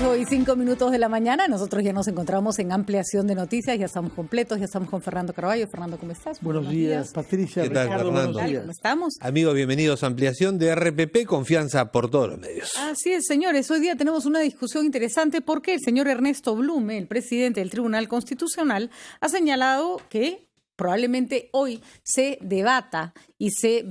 8:05 de la mañana. Nosotros ya nos encontramos en ampliación de noticias. Ya estamos completos, ya estamos con Fernando Carballo. Fernando, ¿cómo estás? Buenos días, Patricia. ¿Qué tal, Ricardo, Fernando? buenos días. ¿Cómo estamos? Amigos, bienvenidos a Ampliación de RPP, confianza por todos los medios. Así es, señores. Hoy día tenemos una discusión interesante porque el señor Ernesto Blume, el presidente del Tribunal Constitucional, ha señalado que probablemente hoy se debata y se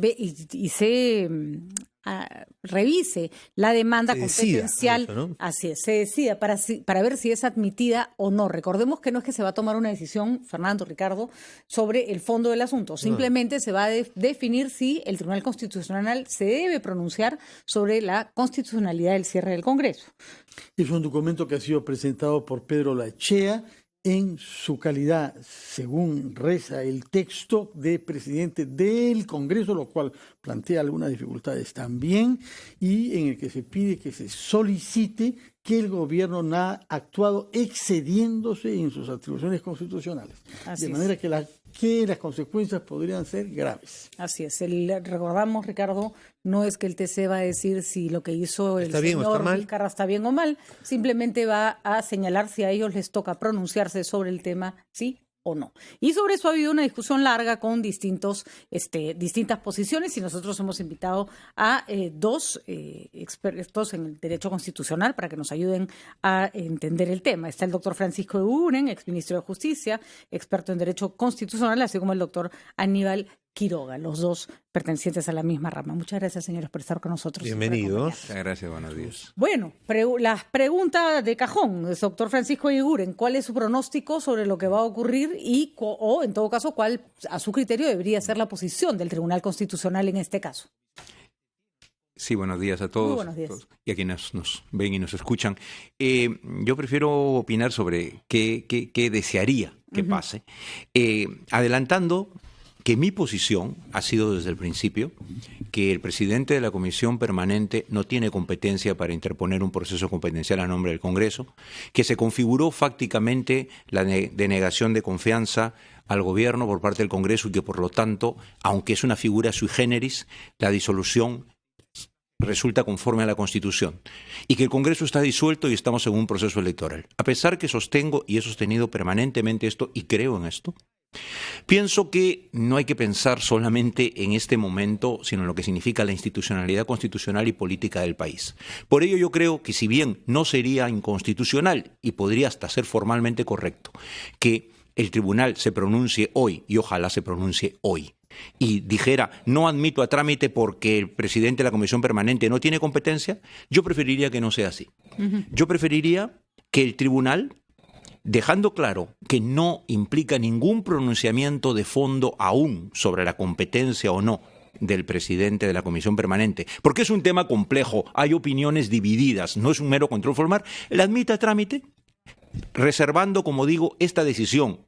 revise la demanda competencial, eso, ¿no? así es, se decida para ver si es admitida o no. Recordemos que no es que se va a tomar una decisión, Fernando, Ricardo, sobre el fondo del asunto. Simplemente se va a definir si el Tribunal Constitucional se debe pronunciar sobre la constitucionalidad del cierre del Congreso. Es un documento que ha sido presentado por Pedro Lachea en su calidad, según reza el texto, de presidente del Congreso, lo cual plantea algunas dificultades también, y en el que se pide que se solicite que el gobierno no ha actuado excediéndose en sus atribuciones constitucionales. Así de manera que las consecuencias podrían ser graves. Así es. Recordamos, Ricardo, no es que el TC va a decir si lo que hizo el señor Vizcarra está bien o mal, simplemente va a señalar si a ellos les toca pronunciarse sobre el tema, sí o no. Y sobre eso ha habido una discusión larga con distintas posiciones, y nosotros hemos invitado a dos expertos en el derecho constitucional para que nos ayuden a entender el tema. Está el doctor Francisco Eguiguren, exministro de Justicia, experto en derecho constitucional, así como el doctor Aníbal Quiroga, los dos pertenecientes a la misma rama. Muchas gracias, señores, por estar con nosotros. Bienvenidos. Muchas gracias, buenos días. Bueno, las preguntas de cajón, doctor Francisco Eguiguren, ¿cuál es su pronóstico sobre lo que va a ocurrir o, en todo caso, cuál, a su criterio, debería ser la posición del Tribunal Constitucional en este caso? Sí, buenos días a todos. Muy buenos días. Y a quienes nos ven y nos escuchan. Yo prefiero opinar sobre qué desearía que pase, adelantando que mi posición ha sido desde el principio que el presidente de la Comisión Permanente no tiene competencia para interponer un proceso competencial a nombre del Congreso, que se configuró fácticamente la denegación de confianza al gobierno por parte del Congreso y que, por lo tanto, aunque es una figura sui generis, la disolución resulta conforme a la Constitución, y que el Congreso está disuelto y estamos en un proceso electoral. A pesar que sostengo y he sostenido permanentemente esto y creo en esto, pienso que no hay que pensar solamente en este momento, sino en lo que significa la institucionalidad constitucional y política del país. Por ello yo creo que, si bien no sería inconstitucional y podría hasta ser formalmente correcto que el tribunal se pronuncie hoy, y ojalá se pronuncie hoy, y dijera no admito a trámite porque el presidente de la Comisión Permanente no tiene competencia, yo preferiría que no sea así. Yo preferiría que el tribunal, dejando claro que no implica ningún pronunciamiento de fondo aún sobre la competencia o no del presidente de la Comisión Permanente, porque es un tema complejo, hay opiniones divididas, no es un mero control formal, la admita a trámite, reservando, como digo, esta decisión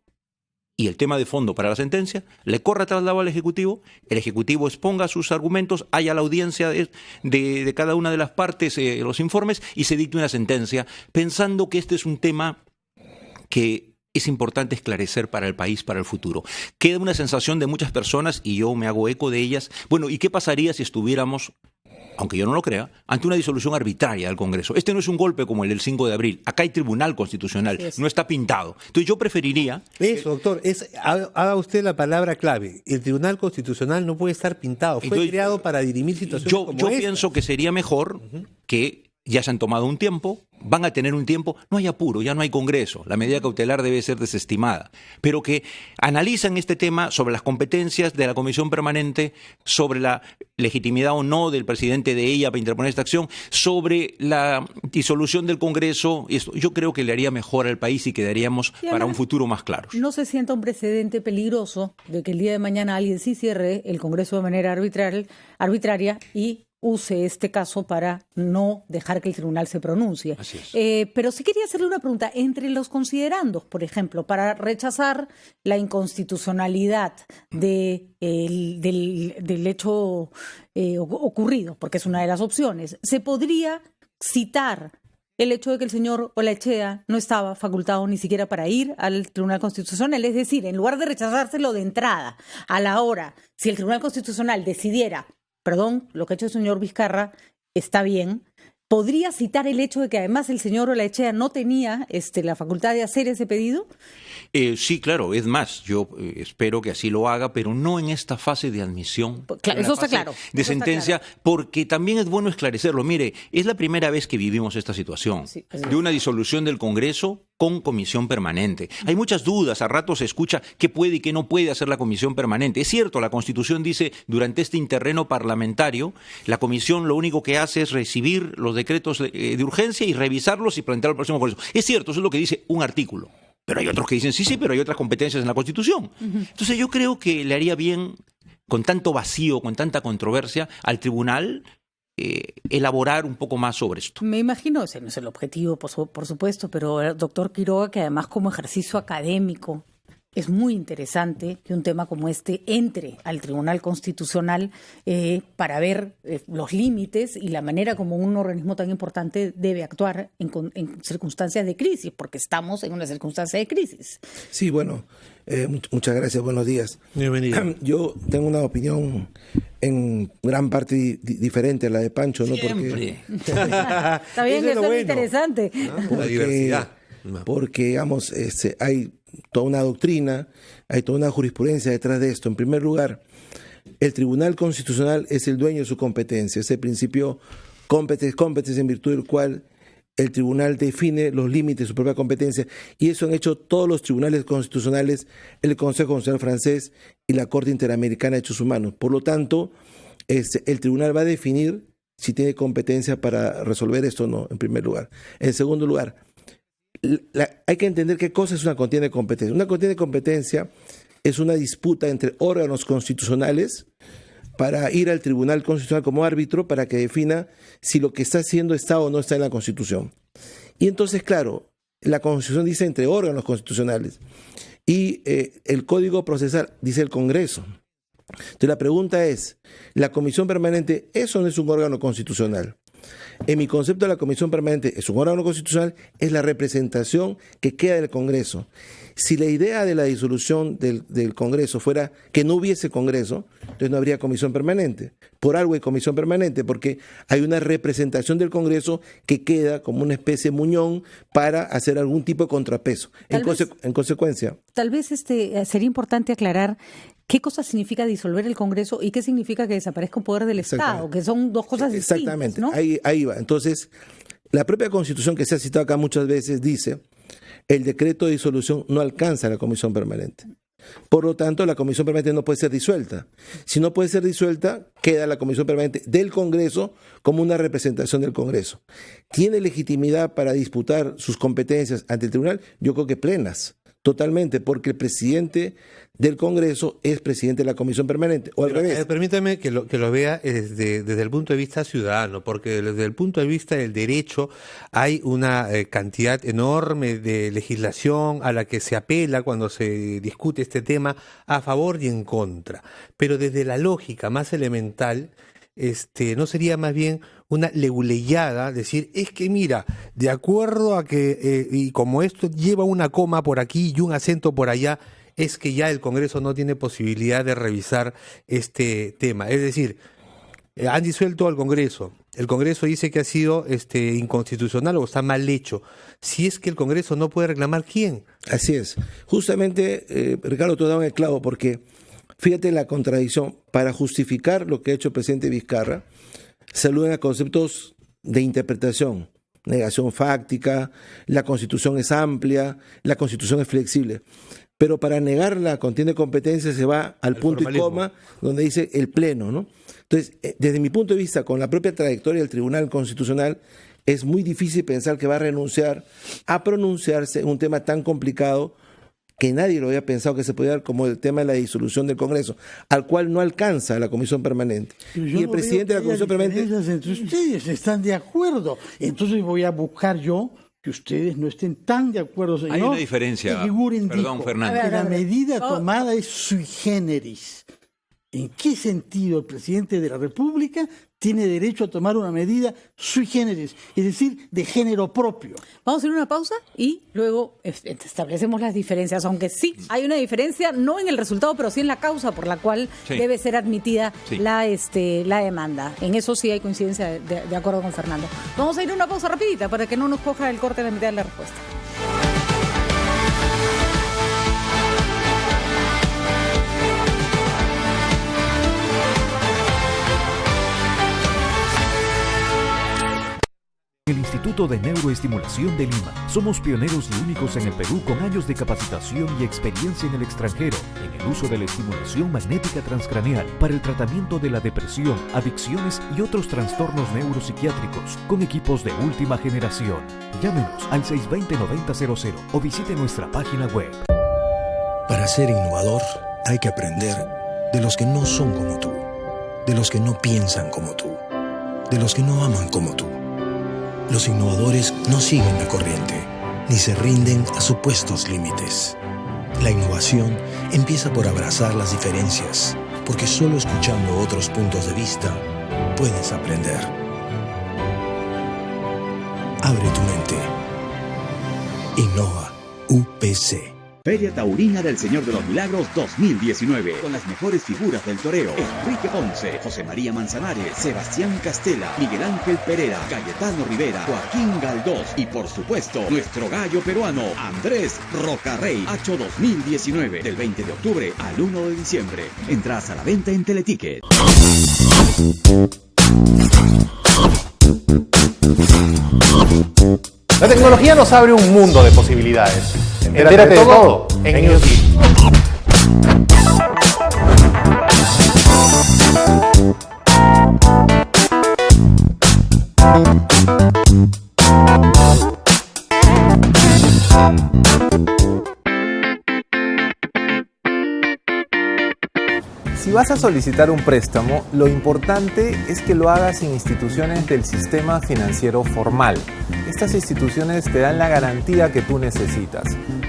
y el tema de fondo para la sentencia, le corra traslado al Ejecutivo, el Ejecutivo exponga sus argumentos, haya la audiencia de cada una de las partes, los informes, y se dicte una sentencia, pensando que este es un tema que es importante esclarecer para el país, para el futuro. Queda una sensación de muchas personas, y yo me hago eco de ellas, bueno, ¿y qué pasaría si estuviéramos, aunque yo no lo crea, ante una disolución arbitraria del Congreso? Este no es un golpe como el del 5 de abril. Acá hay Tribunal Constitucional, no está pintado. Entonces yo preferiría... Eso, doctor, haga usted la palabra clave. El Tribunal Constitucional no puede estar pintado. Fue creado para dirimir situaciones como esta. Yo pienso que sería mejor que ya se han tomado un tiempo, van a tener un tiempo, no hay apuro, ya no hay Congreso, la medida cautelar debe ser desestimada, pero que analizan este tema sobre las competencias de la Comisión Permanente, sobre la legitimidad o no del presidente de ella para interponer esta acción, sobre la disolución del Congreso. Yo creo que le haría mejor al país y quedaríamos para un futuro más claro. ¿No se sienta un precedente peligroso de que el día de mañana alguien sí cierre el Congreso de manera arbitraria y use este caso para no dejar que el tribunal se pronuncie? Así es. Pero sí quería hacerle una pregunta. Entre los considerandos, por ejemplo, para rechazar la inconstitucionalidad del hecho ocurrido, porque es una de las opciones, ¿se podría citar el hecho de que el señor Olachea no estaba facultado ni siquiera para ir al Tribunal Constitucional? Es decir, en lugar de rechazárselo de entrada, a la hora, si el Tribunal Constitucional decidiera, perdón, lo que ha hecho el señor Vizcarra está bien, ¿podría citar el hecho de que además el señor Olaechea no tenía la facultad de hacer ese pedido? Sí, claro, es más, yo espero que así lo haga, pero no en esta fase de admisión. Claro, eso está claro. De sentencia, porque también es bueno esclarecerlo. Mire, es la primera vez que vivimos esta situación de una disolución del Congreso con comisión permanente. Hay muchas dudas, a ratos se escucha qué puede y qué no puede hacer la comisión permanente. Es cierto, la Constitución dice, durante este interreno parlamentario, la comisión lo único que hace es recibir los decretos de urgencia y revisarlos y plantear al próximo Congreso. Es cierto, eso es lo que dice un artículo. Pero hay otros que dicen, sí, pero hay otras competencias en la Constitución. Entonces yo creo que le haría bien, con tanto vacío, con tanta controversia, al tribunal elaborar un poco más sobre esto. Me imagino, ese no es el objetivo, por supuesto, pero doctor Quiroga, que además como ejercicio académico es muy interesante que un tema como este entre al Tribunal Constitucional para ver los límites y la manera como un organismo tan importante debe actuar en circunstancias de crisis, porque estamos en una circunstancia de crisis. Sí, bueno, muchas gracias, buenos días. Bienvenido. Yo tengo una opinión en gran parte diferente a la de Pancho, ¿no? Siempre. Está bien, eso es interesante. ¿No? La diversidad. Porque, digamos, hay toda una doctrina, hay toda una jurisprudencia detrás de esto. En primer lugar, el Tribunal Constitucional es el dueño de su competencia, ese principio competence en virtud del cual el tribunal define los límites de su propia competencia, y eso han hecho todos los tribunales constitucionales, el Consejo Constitucional francés y la Corte Interamericana de Derechos Humanos. Por lo tanto, el tribunal va a definir si tiene competencia para resolver esto o no, en primer lugar. En segundo lugar, hay que entender qué cosa es una contienda de competencia. Una contienda de competencia es una disputa entre órganos constitucionales para ir al Tribunal Constitucional como árbitro para que defina si lo que está haciendo está o no está en la Constitución. Y entonces, claro, la Constitución dice entre órganos constitucionales y el Código Procesal dice el Congreso. Entonces la pregunta es, ¿la Comisión Permanente es o no es un órgano constitucional? En mi concepto, la Comisión Permanente es un órgano constitucional, es la representación que queda del Congreso. Si la idea de la disolución del Congreso fuera que no hubiese Congreso, entonces no habría Comisión Permanente. Por algo hay Comisión Permanente, porque hay una representación del Congreso que queda como una especie de muñón para hacer algún tipo de contrapeso. En consecuencia. Tal vez sería importante aclarar qué cosa significa disolver el Congreso y qué significa que desaparezca un poder del Estado, que son dos cosas distintas. Exactamente, ¿no? Ahí va. Entonces, la propia Constitución que se ha citado acá muchas veces dice, el decreto de disolución no alcanza a la Comisión Permanente. Por lo tanto, la Comisión Permanente no puede ser disuelta. Si no puede ser disuelta, queda la Comisión Permanente del Congreso como una representación del Congreso. ¿Tiene legitimidad para disputar sus competencias ante el tribunal? Yo creo que plenas. Totalmente, porque el presidente del Congreso es presidente de la Comisión Permanente, o al revés. Permítame que lo vea desde el punto de vista ciudadano, porque desde el punto de vista del derecho hay una cantidad enorme de legislación a la que se apela cuando se discute este tema a favor y en contra. Pero desde la lógica más elemental, ¿no sería más bien una leguleyada decir, es que mira, de acuerdo a que, y como esto lleva una coma por aquí y un acento por allá, es que ya el Congreso no tiene posibilidad de revisar este tema? Es decir, han disuelto al Congreso, el Congreso dice que ha sido inconstitucional o está mal hecho. Si es que el Congreso no puede reclamar, ¿quién? Así es. Justamente, Ricardo, tú has dado el clavo, porque fíjate la contradicción. Para justificar lo que ha hecho el presidente Vizcarra, se aluden a conceptos de interpretación, negación fáctica, la Constitución es amplia, la Constitución es flexible. Pero para negar la contienda de competencia se va al punto y coma, donde dice el pleno, ¿no? Entonces, desde mi punto de vista, con la propia trayectoria del Tribunal Constitucional, es muy difícil pensar que va a renunciar a pronunciarse en un tema tan complicado que nadie lo había pensado que se podía dar, como el tema de la disolución del Congreso, al cual no alcanza la Comisión Permanente. Y el presidente de la Comisión Permanente... Entre ustedes están de acuerdo. Entonces voy a buscar yo que ustedes no estén tan de acuerdo, señor. Hay una diferencia. Perdón, Fernando. Que la medida tomada es sui generis. ¿En qué sentido el presidente de la República tiene derecho a tomar una medida sui generis, es decir, de género propio. Vamos a hacer una pausa y luego establecemos las diferencias, aunque sí hay una diferencia, no en el resultado, pero sí en la causa por la cual debe ser admitida la demanda. En eso sí hay coincidencia de acuerdo con Fernando. Vamos a ir a una pausa rapidita para que no nos coja el corte en la mitad de la respuesta. El Instituto de Neuroestimulación de Lima. Somos pioneros y únicos en el Perú con años de capacitación y experiencia en el extranjero en el uso de la estimulación magnética transcraneal para el tratamiento de la depresión, adicciones y otros trastornos neuropsiquiátricos con equipos de última generación. Llámenos al 620-9000 o visite nuestra página web. Para ser innovador hay que aprender de los que no son como tú, de los que no piensan como tú, de los que no aman como tú. Los innovadores no siguen la corriente, ni se rinden a supuestos límites. La innovación empieza por abrazar las diferencias, porque solo escuchando otros puntos de vista puedes aprender. Abre tu mente. Innova UPC. Feria Taurina del Señor de los Milagros 2019, con las mejores figuras del toreo: Enrique Ponce, José María Manzanares, Sebastián Castela, Miguel Ángel Pereira, Cayetano Rivera, Joaquín Galdós y por supuesto nuestro gallo peruano Andrés Rocarrey. Hacho 2019, del 20 de octubre al 1 de diciembre. Entradas a la venta en Teleticket. La tecnología nos abre un mundo de posibilidades. Entérate de todo en Newsgeek. Si vas a solicitar un préstamo, lo importante es que lo hagas en instituciones del sistema financiero formal. Estas instituciones te dan la garantía que tú necesitas.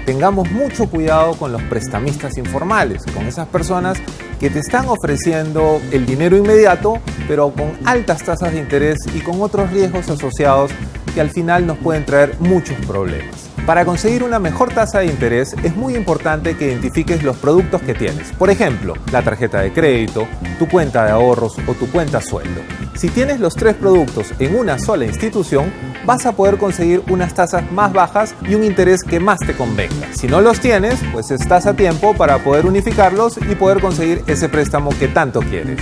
Tengamos mucho cuidado con los prestamistas informales, con esas personas que te están ofreciendo el dinero inmediato, pero con altas tasas de interés y con otros riesgos asociados que al final nos pueden traer muchos problemas. Para conseguir una mejor tasa de interés es muy importante que identifiques los productos que tienes. Por ejemplo, la tarjeta de crédito, tu cuenta de ahorros o tu cuenta sueldo. Si tienes los 3 productos en una sola institución, vas a poder conseguir unas tasas más bajas y un interés que más te convenga. Si no los tienes, pues estás a tiempo para poder unificarlos y poder conseguir ese préstamo que tanto quieres.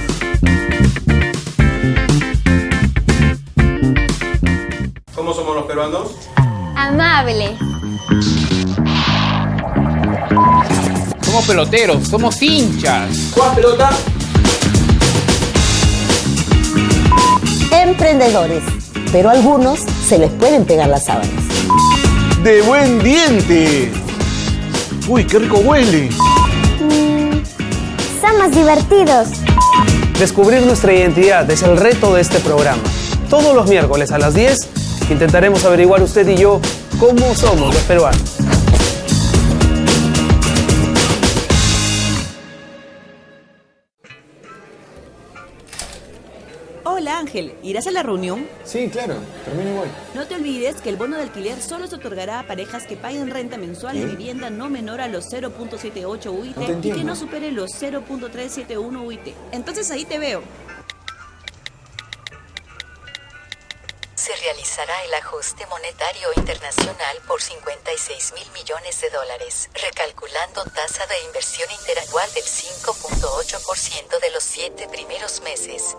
¿Cómo somos los peruanos? Amables. Somos peloteros, somos hinchas. ¿Juegas pelota? Emprendedores, pero a algunos se les pueden pegar las sábanas. ¡De buen diente! ¡Uy, qué rico huele! Somos divertidos. Descubrir nuestra identidad es el reto de este programa. Todos los miércoles a las 10 intentaremos averiguar usted y yo cómo somos los peruanos. Hola Ángel, ¿irás a la reunión? Sí, claro, termino y voy. No te olvides que el bono de alquiler solo se otorgará a parejas que paguen renta mensual y vivienda no menor a los 0.78 UIT y que no supere los 0.371 UIT. Entonces ahí te veo. Se realizará el ajuste monetario internacional por $56.000 millones, recalculando tasa de inversión interanual del 5.8% de los 7 primeros meses.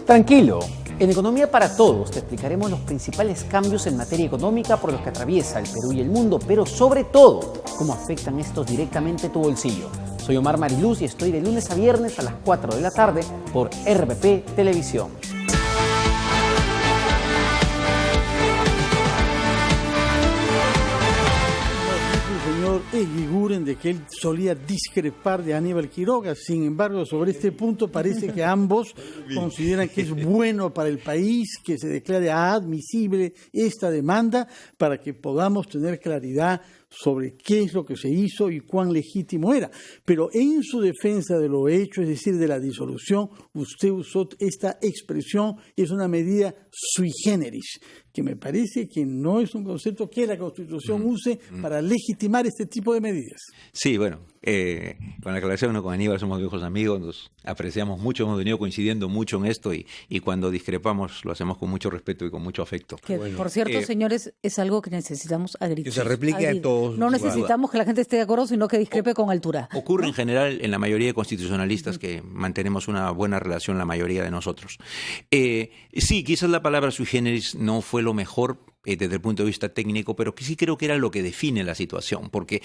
Tranquilo, en Economía para Todos te explicaremos los principales cambios en materia económica por los que atraviesa el Perú y el mundo, pero sobre todo, cómo afectan estos directamente tu bolsillo. Soy Omar Mariluz y estoy de lunes a viernes a las 4 de la tarde por RPP Televisión. Eguiguren de que él solía discrepar de Aníbal Quiroga. Sin embargo, sobre este punto parece que ambos consideran que es bueno para el país que se declare admisible esta demanda para que podamos tener claridad sobre qué es lo que se hizo y cuán legítimo era. Pero en su defensa de lo hecho, es decir, de la disolución, usted usó esta expresión, es una medida sui generis, que me parece que no es un concepto que la Constitución use para legitimar este tipo de medidas. Sí, bueno, con la aclaración, con Aníbal somos viejos amigos, nos apreciamos mucho, hemos venido coincidiendo mucho en esto y cuando discrepamos lo hacemos con mucho respeto y con mucho afecto. Que, por cierto, señores, es algo que necesitamos a gritos. Que se replique a todos. No necesitamos que la gente esté de acuerdo, sino que discrepe con altura. Ocurre en general en la mayoría de constitucionalistas que mantenemos una buena relación, la mayoría de nosotros. Sí, quizás la palabra sui generis no fue lo mejor desde el punto de vista técnico, pero que sí creo que era lo que define la situación, porque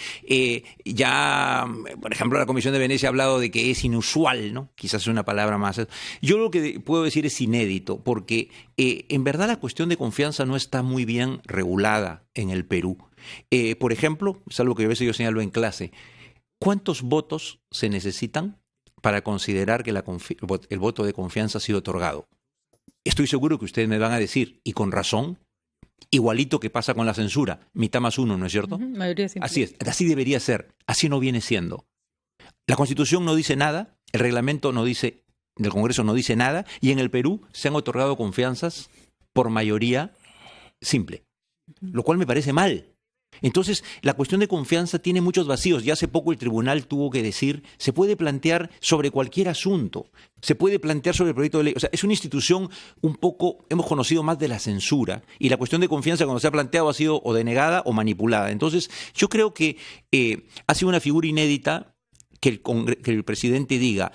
ya, por ejemplo, la Comisión de Venecia ha hablado de que es inusual, ¿no? Quizás es una palabra más. Yo lo que puedo decir es inédito, porque en verdad la cuestión de confianza no está muy bien regulada en el Perú. Por ejemplo, es algo que a veces yo señalo en clase, ¿cuántos votos se necesitan para considerar que el voto de confianza ha sido otorgado? Estoy seguro que ustedes me van a decir, y con razón, igualito que pasa con la censura, mitad más uno, ¿no es cierto? Mayoría simple. Así es, así debería ser, así no viene siendo. La Constitución no dice nada, el reglamento del Congreso no dice nada, y en el Perú se han otorgado confianzas por mayoría simple, lo cual me parece mal. Entonces, la cuestión de confianza tiene muchos vacíos. Ya hace poco el tribunal tuvo que decir, se puede plantear sobre cualquier asunto, se puede plantear sobre el proyecto de ley. O sea, es una institución un poco, hemos conocido más de la censura, y la cuestión de confianza cuando se ha planteado ha sido o denegada o manipulada. Entonces, yo creo que ha sido una figura inédita que el presidente diga,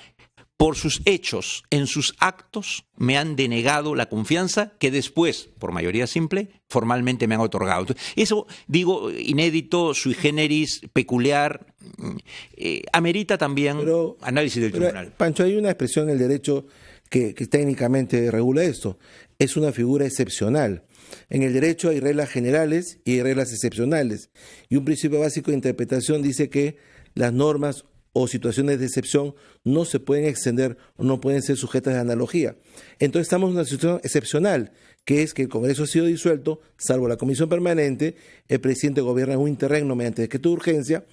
por sus hechos, en sus actos, me han denegado la confianza que después, por mayoría simple, formalmente me han otorgado. Entonces, eso, digo, inédito, sui generis, peculiar, amerita también análisis del tribunal. Pancho, hay una expresión en el derecho que técnicamente regula esto. Es una figura excepcional. En el derecho hay reglas generales y hay reglas excepcionales. Y un principio básico de interpretación dice que las normas o situaciones de excepción no se pueden extender o no pueden ser sujetas de analogía. Entonces estamos en una situación excepcional, que es que el Congreso ha sido disuelto, salvo la Comisión Permanente, el presidente gobierna en un interregno mediante decreto de urgencia,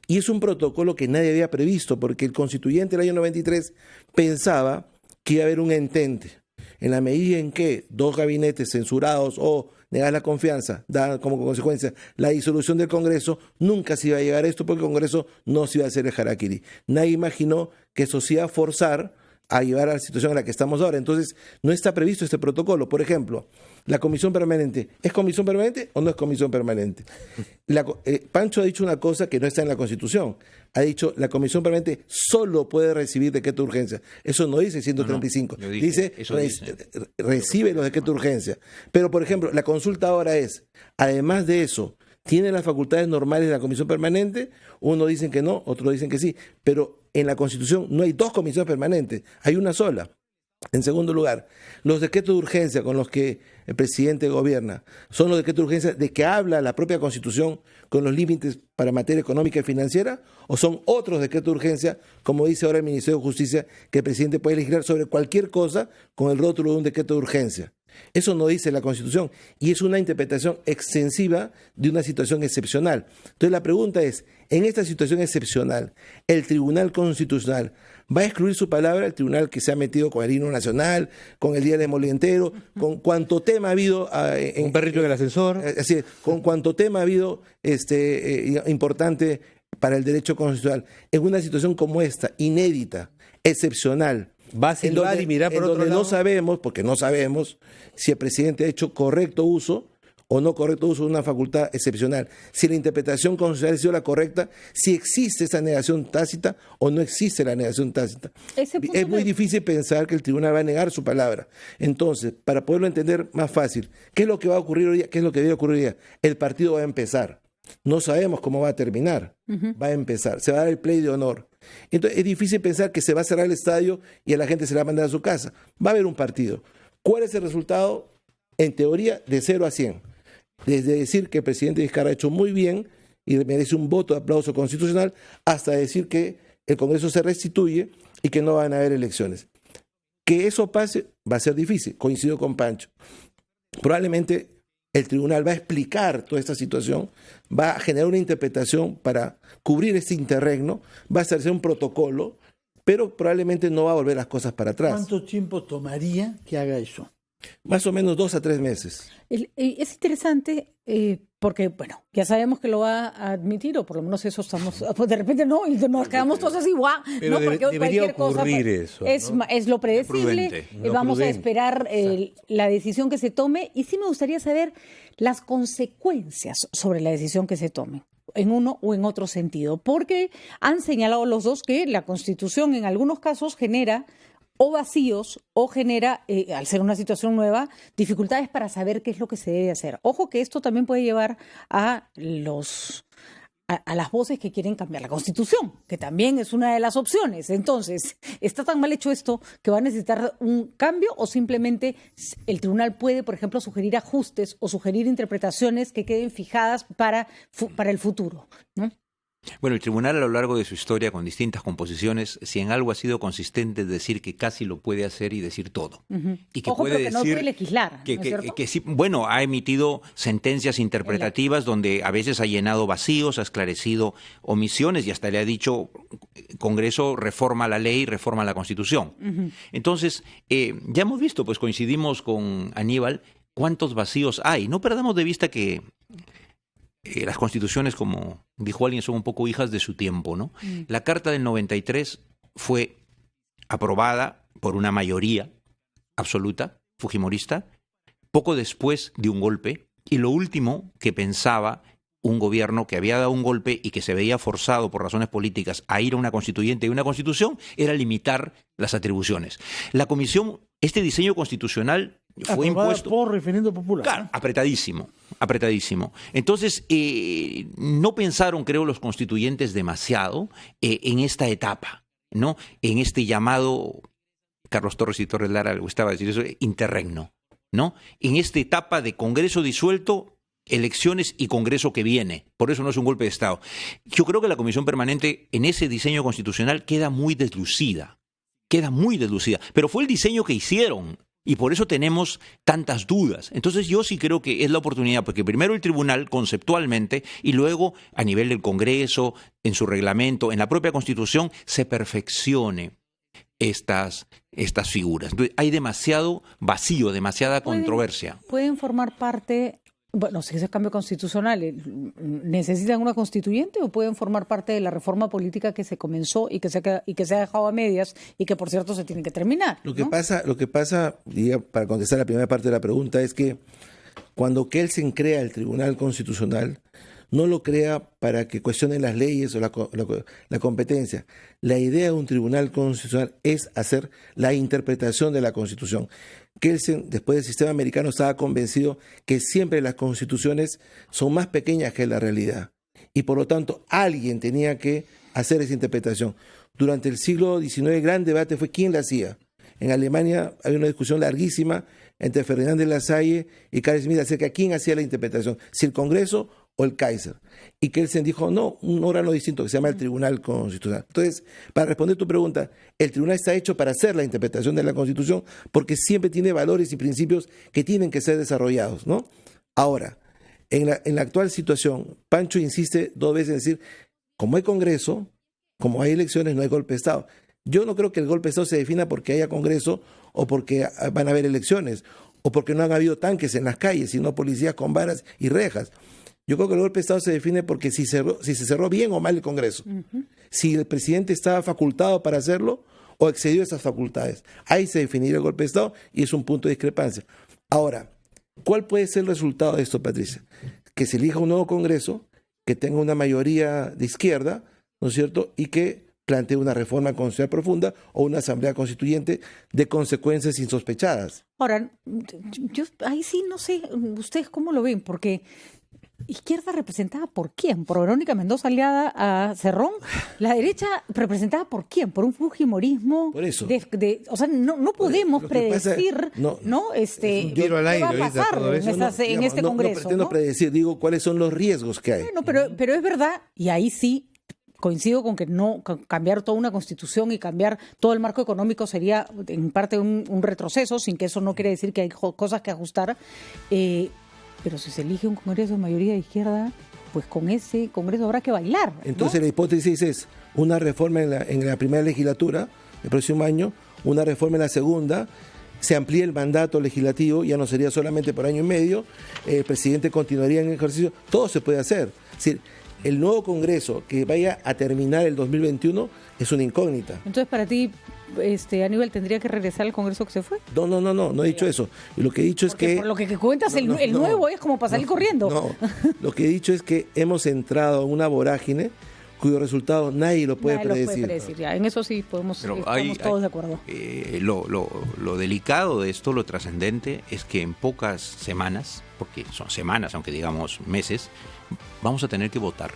y es un protocolo que nadie había previsto, porque el constituyente del año 93 pensaba que iba a haber un entente. En la medida en que dos gabinetes censurados o negar la confianza da como consecuencia la disolución del Congreso, nunca se iba a llegar a esto porque el Congreso no se iba a hacer el harakiri. Nadie imaginó que eso se iba a forzar a llevar a la situación en la que estamos ahora. Entonces, no está previsto este protocolo. Por ejemplo, la Comisión Permanente, ¿es Comisión Permanente o no es Comisión Permanente? Pancho ha dicho una cosa que no está en la Constitución. Ha dicho, la Comisión Permanente solo puede recibir decreto de urgencia. Eso no dice 135. No, dice, recibe los decretos de urgencia. Pero, por ejemplo, la consulta ahora es, además de eso, ¿tiene las facultades normales de la Comisión Permanente? Unos dicen que no, otros dicen que sí. Pero en la Constitución no hay dos comisiones permanentes, hay una sola. En segundo lugar, los decretos de urgencia con los que el presidente gobierna son los decretos de urgencia de que habla la propia Constitución con los límites para materia económica y financiera, o son otros decretos de urgencia, como dice ahora el Ministerio de Justicia, que el presidente puede legislar sobre cualquier cosa con el rótulo de un decreto de urgencia. Eso no dice la Constitución y es una interpretación extensiva de una situación excepcional. Entonces la pregunta es, en esta situación excepcional, ¿el Tribunal Constitucional va a excluir su palabra? El tribunal que se ha metido con el himno nacional, con el Día del Molientero, con cuanto tema ha habido... un perrito del ascensor. Así es, con cuanto tema ha habido importante para el derecho constitucional. En una situación como esta, inédita, excepcional, va a silbar y mirar por otro lado. No sabemos, porque no sabemos si el presidente ha hecho correcto uso o no correcto uso de una facultad excepcional, si la interpretación constitucional ha sido la correcta, si existe esa negación tácita o no existe la negación tácita. Es muy difícil pensar que el tribunal va a negar su palabra. Entonces, para poderlo entender más fácil, ¿qué es lo que va a ocurrir hoy día? ¿Qué es lo que debe ocurrir hoy día? El partido va a empezar. No sabemos cómo va a terminar. Va a empezar. Se va a dar el play de honor. Entonces, es difícil pensar que se va a cerrar el estadio y a la gente se la va a mandar a su casa. Va a haber un partido. ¿Cuál es el resultado? En teoría, de 0 a 100. Desde decir que el presidente Vizcarra ha hecho muy bien y merece un voto de aplauso constitucional, hasta decir que el Congreso se restituye y que no van a haber elecciones. Que eso pase va a ser difícil, coincido con Pancho. Probablemente el tribunal va a explicar toda esta situación, va a generar una interpretación para cubrir este interregno, va a hacerse un protocolo, pero probablemente no va a volver las cosas para atrás. ¿Cuánto tiempo tomaría que haga eso? Más o menos 2 a 3 meses. Es interesante porque, bueno, ya sabemos que lo va a admitir, o por lo menos eso estamos, de repente no, y nos quedamos todos así, guau. Pero no, porque debería ocurrir eso, ¿no? Es lo predecible, vamos a esperar la decisión que se tome, y sí me gustaría saber las consecuencias sobre la decisión que se tome, en uno o en otro sentido, porque han señalado los dos que la Constitución en algunos casos genera o vacíos o genera, al ser una situación nueva, dificultades para saber qué es lo que se debe hacer. Ojo que esto también puede llevar a las voces que quieren cambiar la Constitución, que también es una de las opciones. Entonces, ¿está tan mal hecho esto que va a necesitar un cambio, o simplemente el tribunal puede, por ejemplo, sugerir ajustes o sugerir interpretaciones que queden fijadas para el futuro, ¿no? Bueno, el tribunal a lo largo de su historia, con distintas composiciones, si en algo ha sido consistente, es decir que casi lo puede hacer y decir todo. Y que puede decir, no puede legislar, ¿no es cierto? Que sí, bueno, ha emitido sentencias interpretativas donde a veces ha llenado vacíos, ha esclarecido omisiones y hasta le ha dicho, Congreso, reforma la ley, reforma la Constitución. Entonces, ya hemos visto, pues coincidimos con Aníbal, cuántos vacíos hay. No perdamos de vista que las constituciones, como dijo alguien, son un poco hijas de su tiempo, ¿no? La Carta del 93 fue aprobada por una mayoría absoluta, fujimorista, poco después de un golpe, y lo último que pensaba un gobierno que había dado un golpe y que se veía forzado por razones políticas a ir a una constituyente y una constitución era limitar las atribuciones. La comisión, este diseño constitucional fue impuesto por referendo popular. Claro, apretadísimo. Entonces, no pensaron, creo, los constituyentes demasiado en esta etapa, ¿no? En este llamado, Carlos Torres y Torres Lara le gustaba decir eso, interregno, ¿no? En esta etapa de Congreso disuelto, elecciones y Congreso que viene. Por eso no es un golpe de Estado. Yo creo que la Comisión Permanente en ese diseño constitucional queda muy deslucida, pero fue el diseño que hicieron. Y por eso tenemos tantas dudas. Entonces yo sí creo que es la oportunidad, porque primero el tribunal conceptualmente y luego a nivel del Congreso, en su reglamento, en la propia Constitución, se perfeccione estas figuras. Entonces, hay demasiado vacío, demasiada controversia. ¿Pueden formar parte, bueno, si ese cambio constitucional, necesitan una constituyente o pueden formar parte de la reforma política que se comenzó y que se ha dejado a medias y que, por cierto, se tiene que terminar? Lo que pasa, para contestar la primera parte de la pregunta, es que cuando Kelsen crea el Tribunal Constitucional, no lo crea para que cuestione las leyes o la competencia. La idea de un Tribunal Constitucional es hacer la interpretación de la Constitución. Kelsen, después del sistema americano, estaba convencido que siempre las constituciones son más pequeñas que la realidad y por lo tanto alguien tenía que hacer esa interpretación. Durante el siglo XIX el gran debate fue quién la hacía. En Alemania había una discusión larguísima entre Fernández Lasalle y Carl Schmitt acerca de quién hacía la interpretación, si el Congreso o el Kaiser. Y Kelsen dijo, no, un órgano distinto que se llama el Tribunal Constitucional. Entonces, para responder tu pregunta, el tribunal está hecho para hacer la interpretación de la Constitución porque siempre tiene valores y principios que tienen que ser desarrollados, ¿no? Ahora, en la actual situación, Pancho insiste 2 veces en decir, como hay Congreso, como hay elecciones, no hay golpe de Estado. Yo no creo que el golpe de Estado se defina porque haya Congreso o porque van a haber elecciones o porque no han habido tanques en las calles, sino policías con varas y rejas. Yo creo que el golpe de Estado se define porque si se cerró bien o mal el Congreso, si el presidente estaba facultado para hacerlo o excedió esas facultades. Ahí se definiría el golpe de Estado y es un punto de discrepancia. Ahora, ¿cuál puede ser el resultado de esto, Patricia? Que se elija un nuevo Congreso, que tenga una mayoría de izquierda, ¿no es cierto?, y que plantee una reforma constitucional profunda o una asamblea constituyente de consecuencias insospechadas. Ahora, yo ahí sí no sé, ¿ustedes cómo lo ven? Porque ¿izquierda representada por quién? ¿Por Verónica Mendoza aliada a Cerrón? ¿La derecha representada por quién? ¿Por un fujimorismo? Por eso. O sea, no podemos predecir, qué va a pasar en este Congreso. No pretendo predecir, digo cuáles son los riesgos que hay. Bueno, pero es verdad, y ahí sí coincido con que no cambiar toda una constitución y cambiar todo el marco económico sería en parte un retroceso, sin que eso no quiere decir que hay cosas que ajustar. pero si se elige un Congreso de mayoría de izquierda, pues con ese Congreso habrá que bailar, ¿no? Entonces la hipótesis es una reforma en la primera legislatura, el próximo año, una reforma en la segunda, se amplía el mandato legislativo, ya no sería solamente por año y medio, el presidente continuaría en ejercicio, todo se puede hacer. Es decir, el nuevo Congreso que vaya a terminar el 2021 es una incógnita. Entonces, para ti, Aníbal, ¿tendría que regresar al Congreso que se fue? No he dicho eso. Lo que he dicho es que... Por lo que cuentas, el nuevo es como para salir corriendo. No, lo que he dicho es que hemos entrado en una vorágine cuyo resultado nadie lo puede predecir. Ya, en eso sí estamos todos de acuerdo. Lo delicado de esto, lo trascendente, es que en pocas semanas, porque son semanas, aunque digamos meses, vamos a tener que votar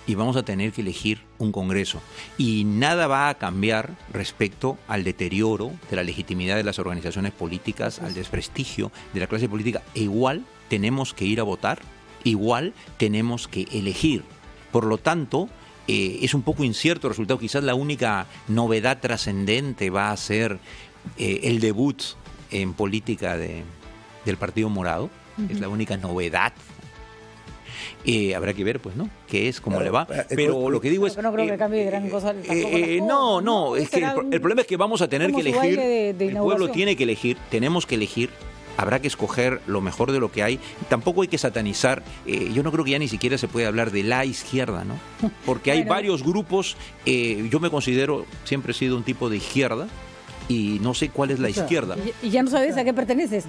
y vamos a tener que elegir un Congreso. Y nada va a cambiar respecto al deterioro de la legitimidad de las organizaciones políticas, al desprestigio de la clase política. E igual tenemos que ir a votar, igual tenemos que elegir. Por lo tanto, es un poco incierto el resultado. Quizás la única novedad trascendente va a ser el debut en política del Partido Morado. Es la única novedad. Habrá que ver, pues, ¿no? ¿Qué es? ¿Cómo le va? Pero lo que digo es... No creo que cambie gran cosa. No, es que el problema es que vamos a tener que elegir. El pueblo tiene que elegir, tenemos que elegir. Habrá que escoger lo mejor de lo que hay. Tampoco hay que satanizar. Yo no creo que ya ni siquiera se puede hablar de la izquierda, ¿no? Porque hay varios grupos. Yo me considero, siempre he sido un tipo de izquierda. Y no sé cuál es la izquierda. ¿Y ya no sabes a qué perteneces?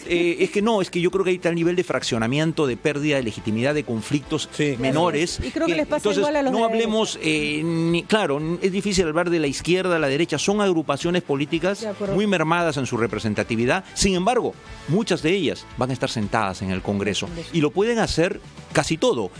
Es que yo creo que hay tal nivel de fraccionamiento, de pérdida de legitimidad, de conflictos menores. Y creo que les pasa igual a los no hablemos, claro, es difícil hablar de la izquierda, la derecha, son agrupaciones políticas muy mermadas en su representatividad. Sin embargo, muchas de ellas van a estar sentadas en el Congreso y lo pueden hacer casi todo.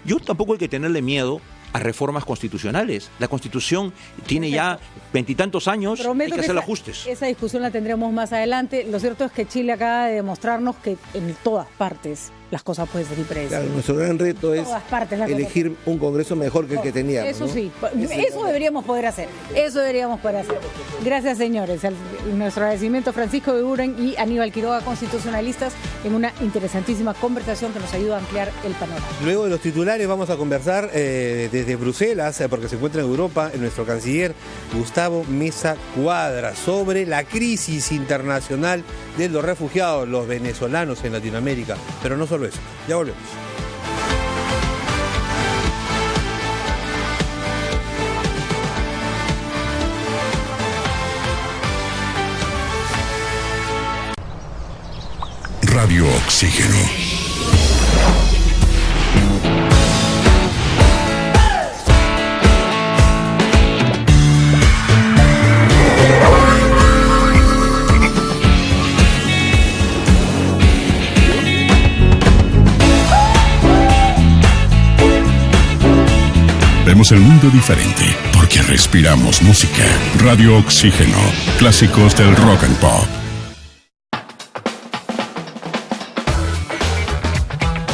Yo tampoco hay que tenerle miedo a reformas constitucionales. La Constitución tiene ya 20 y tantos años, hay que hacer ajustes. Esa discusión la tendremos más adelante. Lo cierto es que Chile acaba de demostrarnos que en todas partes las cosas pueden ser impredecibles. Claro, nuestro gran reto es elegir un Congreso mejor que el que teníamos. Eso sí, eso deberíamos poder hacer. Gracias, señores. Nuestro agradecimiento a Francisco de Buren y Aníbal Quiroga, constitucionalistas, en una interesantísima conversación que nos ayuda a ampliar el panorama. Luego de los titulares vamos a conversar desde Bruselas, porque se encuentra en Europa, nuestro canciller Gustavo Meza Cuadra, sobre la crisis internacional de los refugiados, los venezolanos en Latinoamérica. Pero no solo eso. Ya volvemos. Radio Oxígeno. Vemos el mundo diferente porque respiramos música. Radio Oxígeno, clásicos del rock and pop.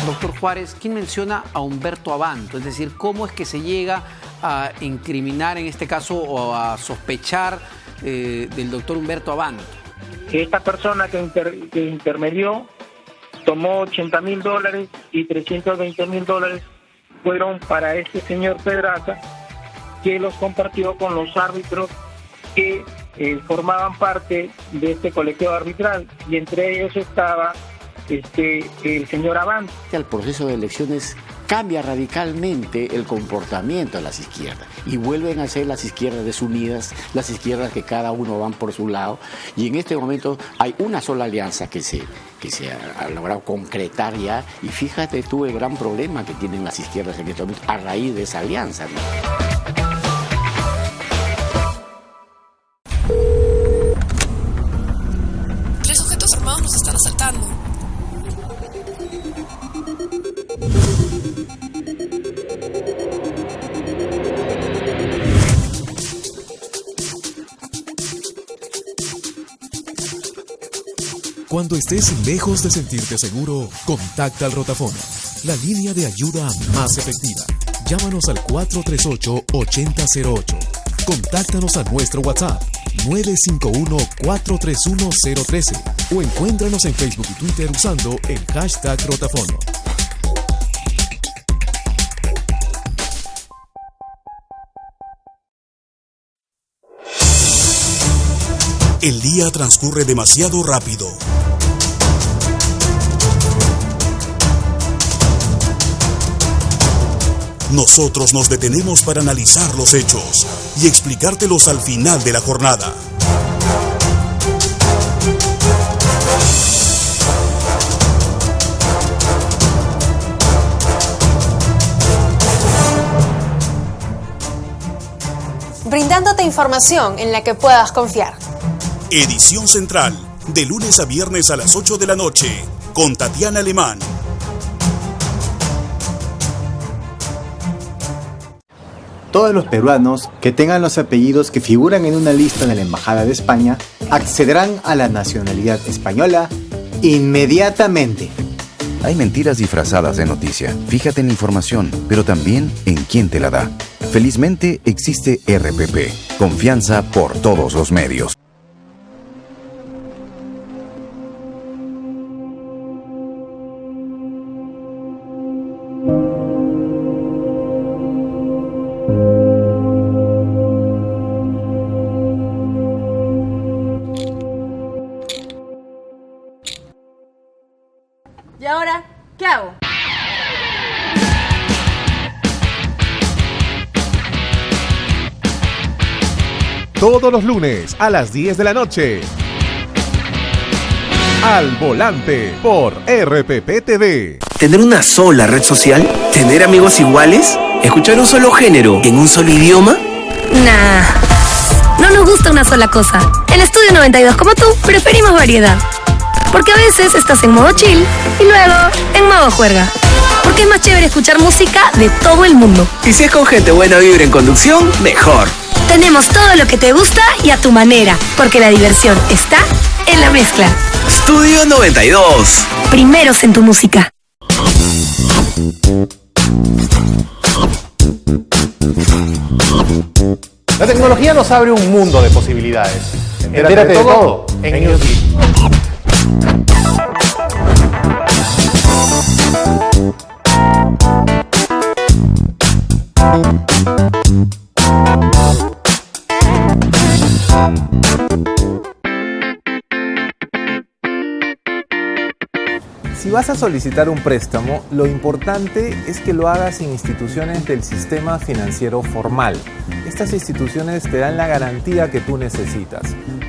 Doctor Juárez, ¿quién menciona a Humberto Abanto? Es decir, ¿cómo es que se llega a incriminar en este caso o a sospechar del doctor Humberto Abanto? Esta persona que intermedió tomó $80,000 y $320,000 fueron para este señor Pedraza, que los compartió con los árbitros que formaban parte de este colegio arbitral, y entre ellos estaba el señor Abanto. El proceso de elecciones cambia radicalmente el comportamiento de las izquierdas y vuelven a ser las izquierdas desunidas, las izquierdas que cada uno van por su lado, y en este momento hay una sola alianza que se ha logrado concretar ya, y fíjate tú el gran problema que tienen las izquierdas en este momento a raíz de esa alianza, ¿no? Tres sujetos armados nos están asaltando. Cuando estés lejos de sentirte seguro, contacta al Rotafono, la línea de ayuda más efectiva. Llámanos al 438-8008. Contáctanos a nuestro WhatsApp 951-431-013 o encuéntranos en Facebook y Twitter usando el hashtag Rotafono. El día transcurre demasiado rápido. Nosotros nos detenemos para analizar los hechos y explicártelos al final de la jornada. Brindándote información en la que puedas confiar. Edición Central, de lunes a viernes a las 8 de la noche, con Tatiana Alemán. Todos los peruanos que tengan los apellidos que figuran en una lista de la Embajada de España accederán a la nacionalidad española inmediatamente. Hay mentiras disfrazadas de noticia. Fíjate en la información, pero también en quién te la da. Felizmente existe RPP, confianza por todos los medios. ¿Y ahora qué hago? Todos los lunes a las 10 de la noche. Al Volante por RPP TV. ¿Tener una sola red social? ¿Tener amigos iguales? ¿Escuchar un solo género en un solo idioma? Nah, no nos gusta una sola cosa. En Estudio 92, como tú, preferimos variedad. Porque a veces estás en modo chill y luego en modo juerga. Porque es más chévere escuchar música de todo el mundo. Y si es con gente buena vibra en conducción, mejor. Tenemos todo lo que te gusta y a tu manera, porque la diversión está en la mezcla. Estudio 92. Primeros en tu música. La tecnología nos abre un mundo de posibilidades. Entérate de todo en Newsbeat. Si vas a solicitar un préstamo, lo importante es que lo hagas en instituciones del sistema financiero formal. Estas instituciones te dan la garantía que tú necesitas.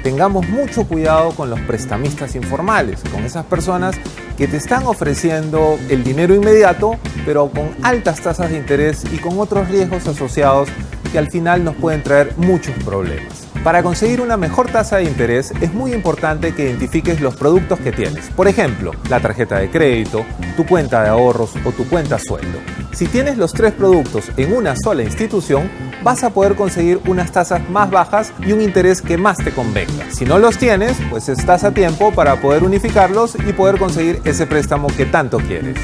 Tengamos mucho cuidado con los prestamistas informales, con esas personas que te están ofreciendo el dinero inmediato, pero con altas tasas de interés y con otros riesgos asociados que al final nos pueden traer muchos problemas. Para conseguir una mejor tasa de interés es muy importante que identifiques los productos que tienes. Por ejemplo, la tarjeta de crédito, tu cuenta de ahorros o tu cuenta sueldo. Si tienes los tres productos en una sola institución, vas a poder conseguir unas tasas más bajas y un interés que más te convenga. Si no los tienes, pues estás a tiempo para poder unificarlos y poder conseguir ese préstamo que tanto quieres.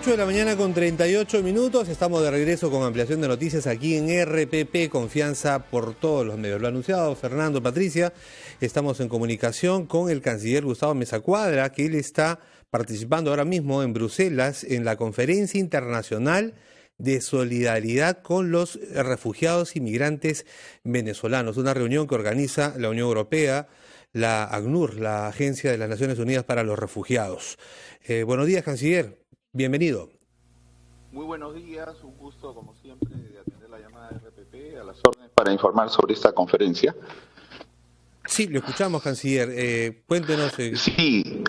De la mañana con 38 minutos, estamos de regreso con ampliación de noticias aquí en RPP, confianza por todos los medios. Lo ha anunciado Fernando, Patricia, estamos en comunicación con el canciller Gustavo Meza Cuadra, que él está participando ahora mismo en Bruselas en la Conferencia Internacional de Solidaridad con los Refugiados y Migrantes Venezolanos, una reunión que organiza la Unión Europea, la ACNUR, la Agencia de las Naciones Unidas para los Refugiados. Buenos días, canciller. Bienvenido. Muy buenos días, un gusto como siempre de atender la llamada de RPP a las órdenes para informar sobre esta conferencia. Sí, lo escuchamos, canciller. Cuéntenos. Sí,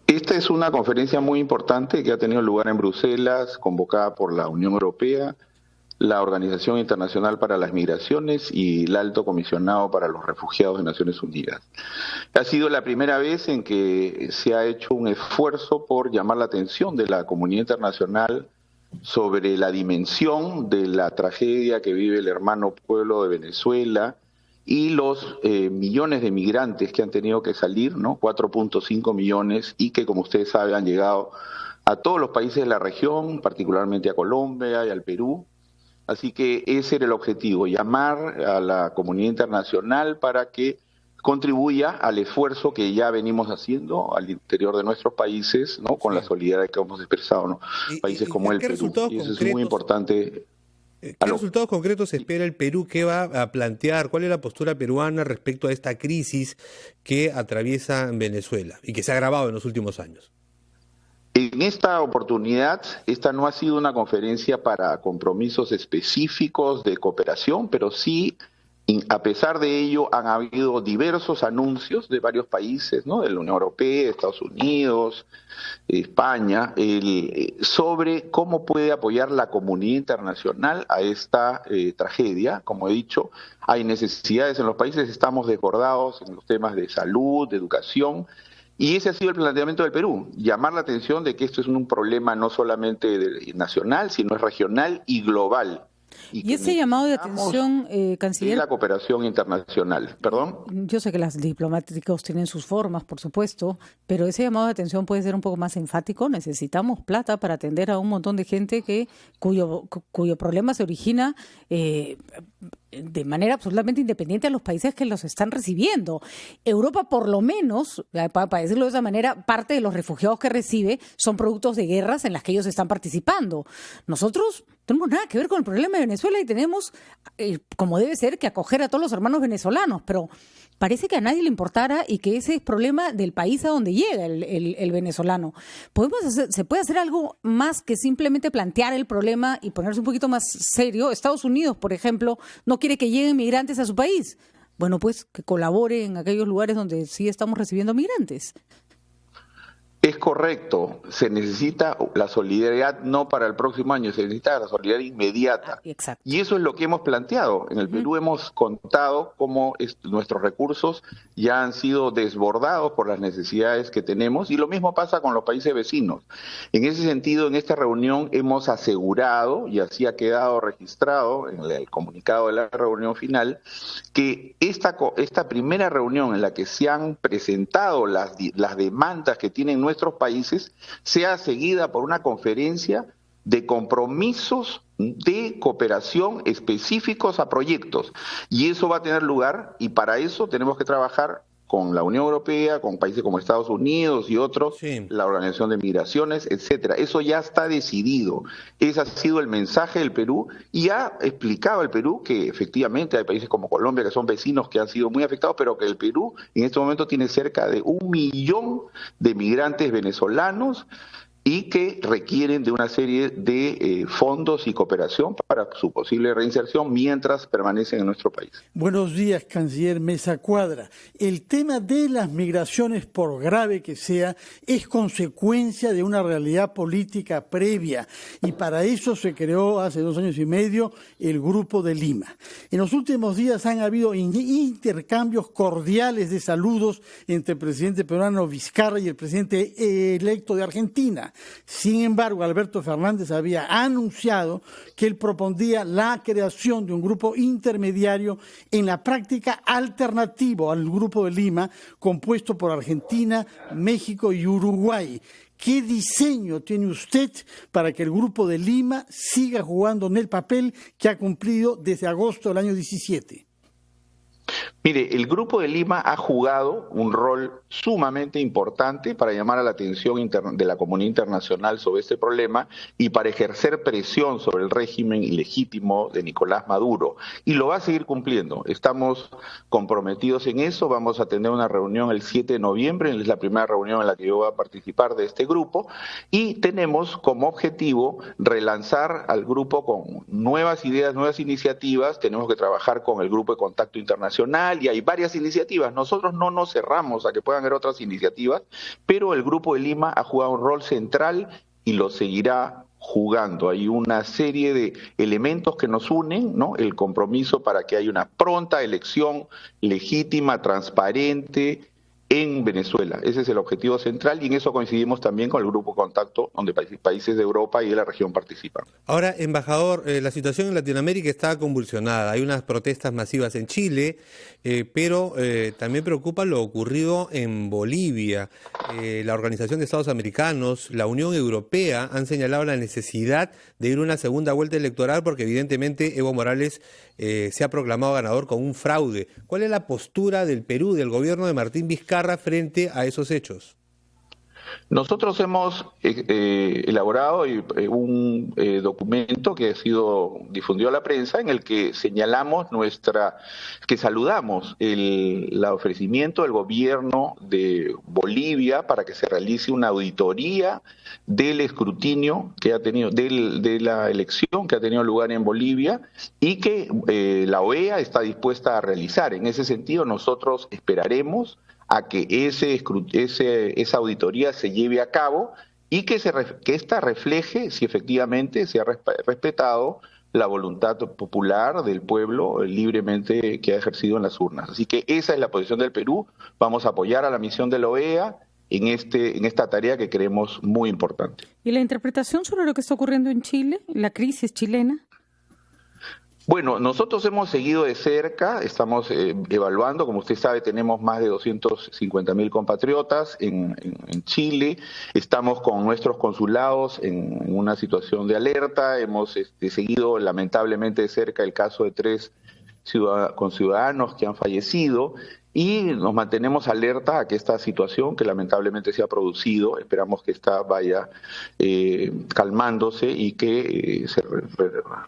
esta es una conferencia muy importante que ha tenido lugar en Bruselas, convocada por la Unión Europea, la Organización Internacional para las Migraciones y el Alto Comisionado para los Refugiados de Naciones Unidas. Ha sido la primera vez en que se ha hecho un esfuerzo por llamar la atención de la comunidad internacional sobre la dimensión de la tragedia que vive el hermano pueblo de Venezuela y los millones de migrantes que han tenido que salir, ¿no? 4.5 millones, y que, como ustedes saben, han llegado a todos los países de la región, particularmente a Colombia y al Perú. Así que ese era el objetivo, llamar a la comunidad internacional para que contribuya al esfuerzo que ya venimos haciendo al interior de nuestros países, ¿no? Con la solidaridad que hemos expresado, ¿no? Países como el Perú. Y eso es muy importante. ¿Qué resultados concretos espera el Perú? ¿Qué va a plantear? ¿Cuál es la postura peruana respecto a esta crisis que atraviesa Venezuela y que se ha agravado en los últimos años? En esta oportunidad, esta no ha sido una conferencia para compromisos específicos de cooperación, pero sí, a pesar de ello, han habido diversos anuncios de varios países, ¿no? De la Unión Europea, Estados Unidos, España, sobre cómo puede apoyar la comunidad internacional a esta tragedia. Como he dicho, hay necesidades en los países, estamos desbordados en los temas de salud, de educación, y ese ha sido el planteamiento del Perú, llamar la atención de que esto es un problema no solamente nacional, sino es regional y global. Y ese llamado de atención, canciller... la cooperación internacional, perdón. Yo sé que los diplomáticos tienen sus formas, por supuesto, pero ese llamado de atención puede ser un poco más enfático. Necesitamos plata para atender a un montón de gente cuyo problema se origina de manera absolutamente independiente a los países que los están recibiendo. Europa, por lo menos, para decirlo de esa manera, parte de los refugiados que recibe son productos de guerras en las que ellos están participando. Nosotros no tenemos nada que ver con el problema de Venezuela y tenemos, como debe ser, que acoger a todos los hermanos venezolanos, pero parece que a nadie le importara y que ese es problema del país a donde llega el venezolano. ¿Se puede hacer algo más que simplemente plantear el problema y ponerse un poquito más serio? Estados Unidos, por ejemplo, no quiere que lleguen migrantes a su país. Bueno, pues que colabore en aquellos lugares donde sí estamos recibiendo migrantes. Es correcto, se necesita la solidaridad no para el próximo año, se necesita la solidaridad inmediata. Exacto. Y eso es lo que hemos planteado. En el Perú hemos contado cómo nuestros recursos ya han sido desbordados por las necesidades que tenemos, y lo mismo pasa con los países vecinos. En ese sentido, en esta reunión hemos asegurado, y así ha quedado registrado en el comunicado de la reunión final, que esta primera reunión en la que se han presentado las demandas que tienen nuestros países sea seguida por una conferencia de compromisos de cooperación específicos a proyectos. Y eso va a tener lugar, y para eso tenemos que trabajar con la Unión Europea, con países como Estados Unidos y otros, la Organización de Migraciones, etcétera. Eso ya está decidido. Ese ha sido el mensaje del Perú, y ha explicado el Perú que efectivamente hay países como Colombia que son vecinos que han sido muy afectados, pero que el Perú en este momento tiene cerca de 1 millón de migrantes venezolanos y que requieren de una serie de fondos y cooperación para su posible reinserción mientras permanecen en nuestro país. Buenos días, canciller Mesa Cuadra. El tema de las migraciones, por grave que sea, es consecuencia de una realidad política previa, y para eso se creó hace 2 años y medio el Grupo de Lima. En los últimos días han habido intercambios cordiales de saludos entre el presidente peruano Vizcarra y el presidente electo de Argentina. Sin embargo, Alberto Fernández había anunciado que él propondría la creación de un grupo intermediario, en la práctica alternativo al Grupo de Lima, compuesto por Argentina, México y Uruguay. ¿Qué diseño tiene usted para que el Grupo de Lima siga jugando en el papel que ha cumplido desde agosto del año 17? Mire, el Grupo de Lima ha jugado un rol sumamente importante para llamar a la atención de la comunidad internacional sobre este problema y para ejercer presión sobre el régimen ilegítimo de Nicolás Maduro. Y lo va a seguir cumpliendo. Estamos comprometidos en eso. Vamos a tener una reunión el 7 de noviembre, es la primera reunión en la que yo voy a participar de este grupo, y tenemos como objetivo relanzar al grupo con nuevas ideas, nuevas iniciativas. Tenemos que trabajar con el Grupo de Contacto Internacional, y hay varias iniciativas. Nosotros no nos cerramos a que puedan haber otras iniciativas, pero el Grupo de Lima ha jugado un rol central y lo seguirá jugando. Hay una serie de elementos que nos unen, ¿no? El compromiso para que haya una pronta elección legítima, transparente en Venezuela. Ese es el objetivo central y en eso coincidimos también con el grupo Contacto, donde países de Europa y de la región participan. Ahora, embajador, la situación en Latinoamérica está convulsionada. Hay unas protestas masivas en Chile, pero también preocupa lo ocurrido en Bolivia. La Organización de Estados Americanos, la Unión Europea han señalado la necesidad de ir a una segunda vuelta electoral porque evidentemente Evo Morales se ha proclamado ganador con un fraude. ¿Cuál es la postura del Perú, del gobierno de Martín Vizcarra, frente a esos hechos? Nosotros hemos elaborado un documento que ha sido difundido a la prensa en el que señalamos que saludamos el ofrecimiento del gobierno de Bolivia para que se realice una auditoría del escrutinio que ha tenido, de la elección que ha tenido lugar en Bolivia y que la OEA está dispuesta a realizar. En ese sentido, nosotros esperaremos a que esa auditoría se lleve a cabo y que esta refleje si efectivamente se ha respetado la voluntad popular del pueblo libremente que ha ejercido en las urnas. Así que esa es la posición del Perú. Vamos a apoyar a la misión de la OEA en esta tarea que creemos muy importante. ¿Y la interpretación sobre lo que está ocurriendo en Chile, la crisis chilena? Bueno, nosotros hemos seguido de cerca, estamos evaluando, como usted sabe, tenemos más de 250.000 compatriotas en Chile, estamos con nuestros consulados en una situación de alerta, hemos seguido lamentablemente de cerca el caso de 3 conciudadanos que han fallecido y nos mantenemos alerta a que esta situación que lamentablemente se ha producido, esperamos que esta vaya calmándose y que se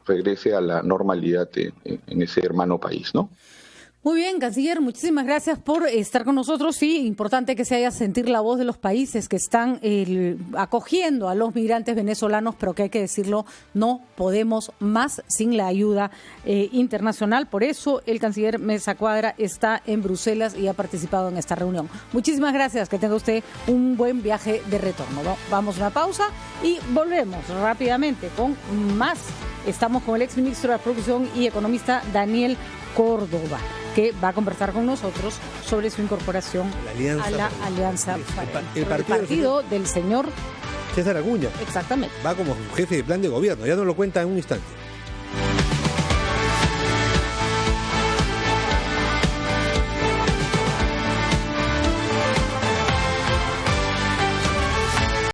regrese a la normalidad en ese hermano país, ¿no? Muy bien, canciller, muchísimas gracias por estar con nosotros. Sí, importante que se haya sentir la voz de los países que están acogiendo a los migrantes venezolanos, pero que hay que decirlo, no podemos más sin la ayuda internacional. Por eso el canciller Mesa Cuadra está en Bruselas y ha participado en esta reunión. Muchísimas gracias, que tenga usted un buen viaje de retorno. Vamos a una pausa y volvemos rápidamente con más. Estamos con el exministro de la Producción y economista Daniel Córdoba, que va a conversar con nosotros sobre su incorporación a la Alianza el partido del señor César Acuña. Exactamente. Va como jefe de plan de gobierno, ya nos lo cuenta en un instante.